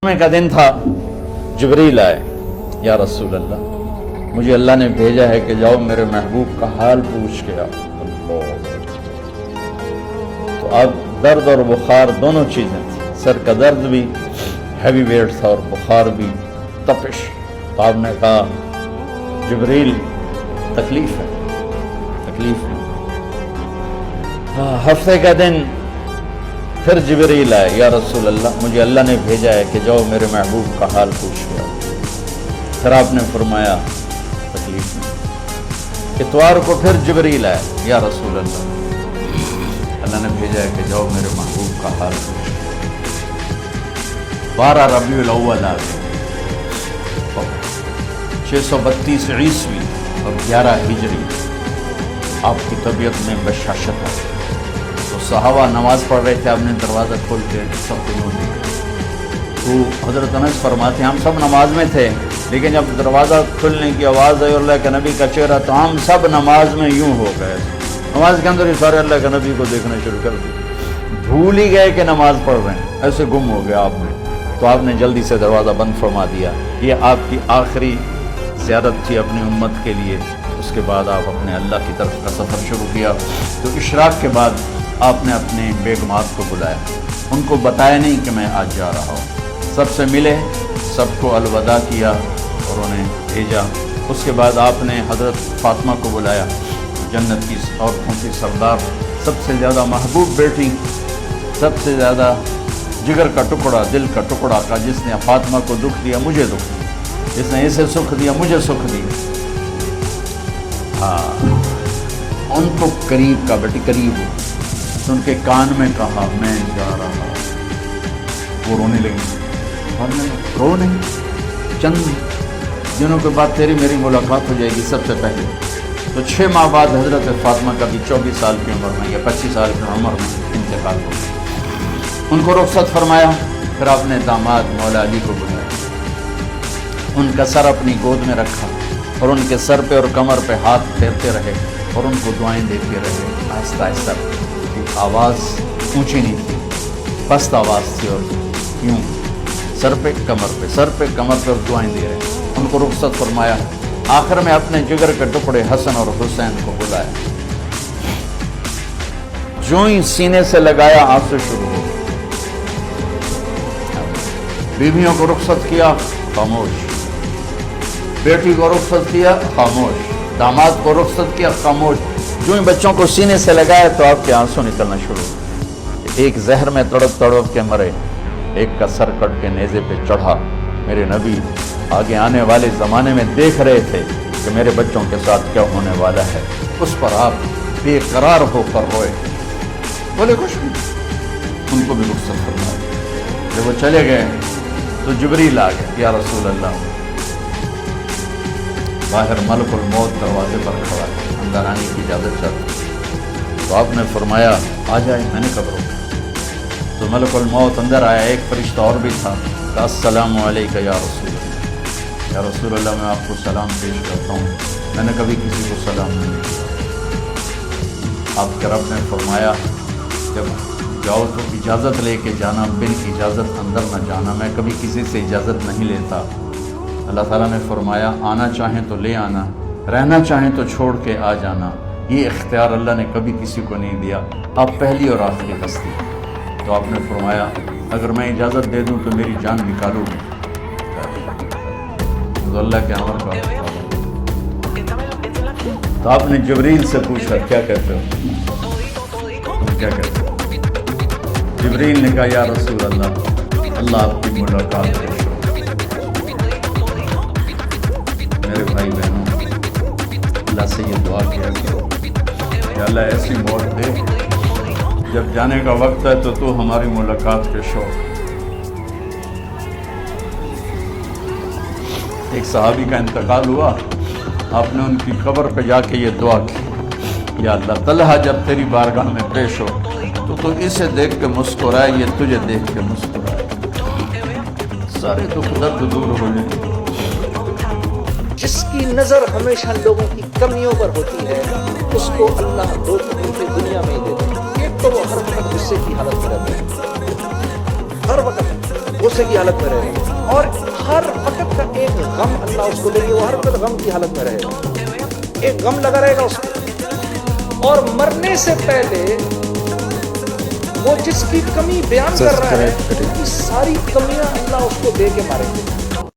جمعے کا دن تھا، جبریل آئے، یا رسول اللہ مجھے اللہ نے بھیجا ہے کہ جاؤ میرے محبوب کا حال پوچھ کے آؤ۔ تو اب درد اور بخار دونوں چیزیں تھیں، سر کا درد بھی ہیوی ویٹ تھا اور بخار بھی، تپش۔ تو آپ نے کہا جبریل تکلیف ہے، تکلیف ہے۔ ہفتے کا دن پھر جبریل آئے، یا رسول اللہ مجھے اللہ نے بھیجا ہے کہ جاؤ میرے محبوب کا حال پوچھ کے آؤ۔ پھر آپ نے فرمایا تکلیف میں۔ اتوار کو پھر جبریل آئے، یا رسول اللہ نے بھیجا ہے کہ جاؤ میرے محبوب کا حال پوچھ کے آؤ۔ 12 ربیع الاول آ گئے، 632 عیسوی اور 11 ہجری۔ آپ کی طبیعت میں بشاشت ہے۔ تو صحابہ نماز پڑھ رہے تھے، آپ نے دروازہ کھول کے سب کو نور دیا۔ تو حضرت انس فرماتے ہیں ہم سب نماز میں تھے، لیکن جب دروازہ کھلنے کی آواز آئی اور اللہ کے نبی کا چہرہ، تو ہم سب نماز میں یوں ہو گئے، نماز کے اندر ہی سارے اللہ کے نبی کو دیکھنا شروع کر دیا، بھول ہی گئے کہ نماز پڑھ رہے ہیں، ایسے گم ہو گیا آپ میں۔ تو آپ نے جلدی سے دروازہ بند فرما دیا۔ یہ آپ کی آخری زیارت تھی اپنی امت کے لیے۔ اس کے بعد آپ اپنے اللہ کی طرف کا سفر شروع کیا۔ تو اشراق کے بعد آپ نے اپنے بیگمات کو بلایا، ان کو بتایا نہیں کہ میں آج جا رہا ہوں، سب سے ملے، سب کو الوداع کیا اور انہیں بھیجا۔ اس کے بعد آپ نے حضرت فاطمہ کو بلایا، جنت کی عورتوں کی سردار، سب سے زیادہ محبوب بیٹی، سب سے زیادہ جگر کا ٹکڑا، دل کا ٹکڑا کا، جس نے فاطمہ کو دکھ دیا مجھے دکھ دیا، جس نے اسے سکھ دیا مجھے سکھ دیا۔ ہاں، ان کو قریب کا، بیٹی قریب ہو، ان کے کان میں کہا میں جا رہا ہوں۔ وہ رونے لگی، رو نہیں، چند دنوں کے بعد تیری میری ملاقات ہو جائے گی سب سے پہلے۔ تو 6 ماہ بعد حضرت فاطمہ کا بھی 24 سال کی عمر میں یا 25 سال کی عمر میں انتقال ہو گیا۔ ان کو رخصت فرمایا۔ پھر آپ نے داماد مولا علی کو بلایا، ان کا سر اپنی گود میں رکھا اور ان کے سر پہ اور کمر پہ ہاتھ پھیرتے رہے اور ان کو دعائیں دیتے رہے، آہستہ آہستہ۔ آواز اونچی نہیں تھی، پست آواز تھی، اور یوں سر پہ کمر پہ، سر پہ کمر پہ دعائیں دے رہے۔ ان کو رخصت فرمایا۔ آخر میں اپنے جگر کے ٹکڑے حسن اور حسین کو بلایا، جو ہی سینے سے لگایا آنسو شروع ہو گئے۔ بیویوں کو رخصت کیا، خاموش۔ بیٹی کو رخصت کیا، خاموش۔ داماد کو رخصت کیا، خاموش۔ جو ہی بچوں کو سینے سے لگایا تو آپ کے آنسو نکلنا شروع ہوئے۔ ایک زہر میں تڑپ تڑپ کے مرے، ایک کا سر کٹ کے نیزے پہ چڑھا۔ میرے نبی آگے آنے والے زمانے میں دیکھ رہے تھے کہ میرے بچوں کے ساتھ کیا ہونے والا ہے، اس پر آپ بے قرار ہو کر روئے، بولے کچھ نہیں۔ ان کو بھی رخصت فرمایا۔ جب وہ چلے گئے تو جبریل آ گئے، یا رسول اللہ باہر ملک الموت دروازے پر کھڑا ہے، اندر آنے کی اجازت چاہتا۔ تو آپ نے فرمایا آ جائے، میں نے کب روکا؟ تو ملک الموت اندر آیا، ایک فرشتہ اور بھی تھا، کہا السلام علیکہ یا رسول اللہ، یا رسول اللہ میں آپ کو سلام پیش کرتا ہوں، میں نے کبھی کسی کو سلام نہیں کیا۔ آپ کے رب نے فرمایا جب جاؤ تو اجازت لے کے جانا، بن اجازت اندر نہ جانا، میں کبھی کسی سے اجازت نہیں لیتا۔ اللہ تعالیٰ نے فرمایا آنا چاہیں تو لے آنا، رہنا چاہیں تو چھوڑ کے آ جانا، یہ اختیار اللہ نے کبھی کسی کو نہیں دیا، آپ پہلی اور آخری ہستی۔ تو آپ نے فرمایا اگر میں اجازت دے دوں تو میری جان نکالو گی؟ تو اللہ کے امر کا تو آپ نے جبریل سے پوچھا کیا کہتے ہو، تم کیا کہتے ہو؟ جبریل نے کہا یا رسول اللہ، اللہ آپ کی ملاقات کرے۔ میرے بھائی بہنوں، اللہ سے یہ دعا کیا کہ اللہ ایسی موت دے جب جانے کا وقت ہے تو ہماری ملاقات کے شوق۔ ایک صحابی کا انتقال ہوا، آپ نے ان کی قبر پہ جا کے یہ دعا کی، یا اللہ طلحہ جب تیری بارگاہ میں پیش ہو تو اسے دیکھ کے مسکرائے، یہ تجھے دیکھ کے مسکرائے، سارے دکھ درد دور ہو جائیں۔ جس کی نظر ہمیشہ لوگوں کی کمیوں پر ہوتی ہے، اس کو اللہ 2 تکلیفیں دنیا میں ہی دیتے ہیں۔ ایک تو وہ ہر وقت غصے کی حالت میں رہتے ہیں، ہر وقت غصے کی حالت میں رہے گا، اور ہر وقت کا ایک غم اللہ اس کو دے گی، وہ ہر وقت غم کی حالت میں رہے گا، ایک غم لگا رہے گا اس کو، اور مرنے سے پہلے وہ جس کی کمی بیان کر رہا ہے ان کی ساری کمیاں اللہ اس کو دے کے ماریں گے۔